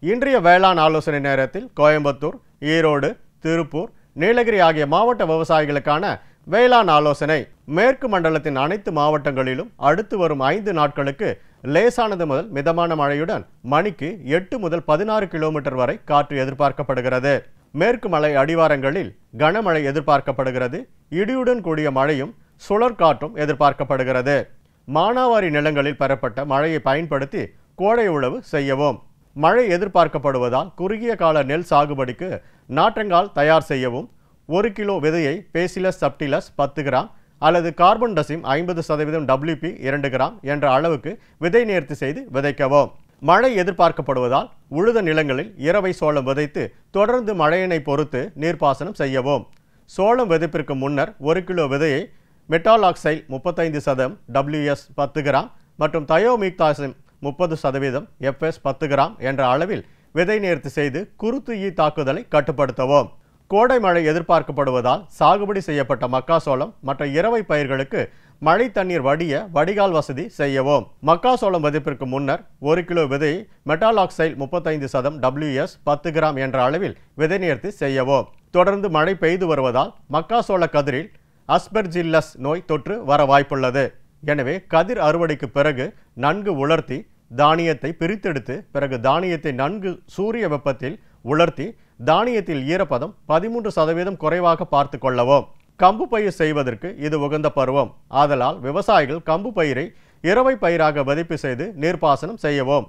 இன்றைய வேளாண் ஆலோசனை நேரத்தில் கோயம்புத்தூர், ஈரோடு, திருப்பூர், நீலகிரி ஆகிய மாவட்ட விவசாயிகளுக்கான வேளாண் ஆலோசனை. மேற்கு மண்டலத்தின் அனைத்து மாவட்டங்களிலும் அடுத்து வரும் 5 நாட்களுக்கு லேசானது முதல் மிதமான மழையுடன் மணிக்கு 8 முதல் 16 கிலோமீட்டர் வரை காற்று எதிர்பார்க்கப்படுகிறது. மேற்கு மலை அடிவாரங்களில் கனமழை எதிர்பார்க்கப்படுகிறது. இடியுடன் கூடிய மழையும் சுழற்காற்றும் எதிர்பார்க்கப்படுகிறது. மானாவாரி நிலங்களில் பெறப்பட்ட மழையை பயன்படுத்தி கோடை உழவு செய்யவும். மழை எதிர்பார்க்கப்படுவதால் குறுகிய கால நெல் சாகுபடிக்கு நாற்றங்கால் தயார் செய்யவும். 1 கிலோ விதையை பேசிலஸ் சப்டிலஸ் 10 கிராம் அல்லது கார்பன் டசிம் 50% WP 2 கிராம் என்ற அளவுக்கு விதை நேர்த்தி செய்து விதைக்கவும். மழை எதிர்பார்க்கப்படுவதால் உழுத நிலங்களில் இரவை சோளம் விதைத்து தொடர்ந்து மழையினை பொறுத்து நீர்ப்பாசனம் செய்யவும். சோளம் விதைப்பிற்கு முன்னர் 1 கிலோ விதையை மெட்டாலாக்சைல் 35% WS 10 கிராம் மற்றும் தயோமிக்தாசிம் 30% FS 10 கிராம் என்ற அளவில் விதை நேர்த்தி செய்து குருத்து ஈ தாக்குதலை கட்டுப்படுத்தவும். கோடை மழை எதிர்பார்க்கப்படுவதால் சாகுபடி செய்யப்பட்ட மக்காசோளம் மற்ற இரவை பயிர்களுக்கு மழை தண்ணீர் வடிய வடிகால் வசதி செய்யவும். மக்காசோளம் விதைப்பிற்கு முன்னர் 1 கிலோ விதையை மெட்டாலாக்சைல் 35% WS 10 கிராம் என்ற அளவில் விதை நேர்த்தி செய்யவும். தொடர்ந்து மழை பெய்து வருவதால் மக்காசோள கதிரில் அஸ்பெர்ஜில்லஸ் நோய் தொற்று வர வாய்ப்புள்ளது. எனவே கதிர் அறுவடைக்கு பிறகு நன்கு உலர்த்தி தானியத்தை பிரித்தெடுத்து பிறகு தானியத்தை நன்கு சூரிய வெப்பத்தில் உலர்த்தி தானியத்தில் ஈரப்பதம் 13% குறைவாக பார்த்து கொள்ளவும். கம்பு பயிர் செய்வதற்கு இது உகந்த பருவம். ஆதலால் விவசாயிகள் கம்பு பயிரை இரவை பயிராக விதைப்பு செய்து நீர்ப்பாசனம் செய்யவும்.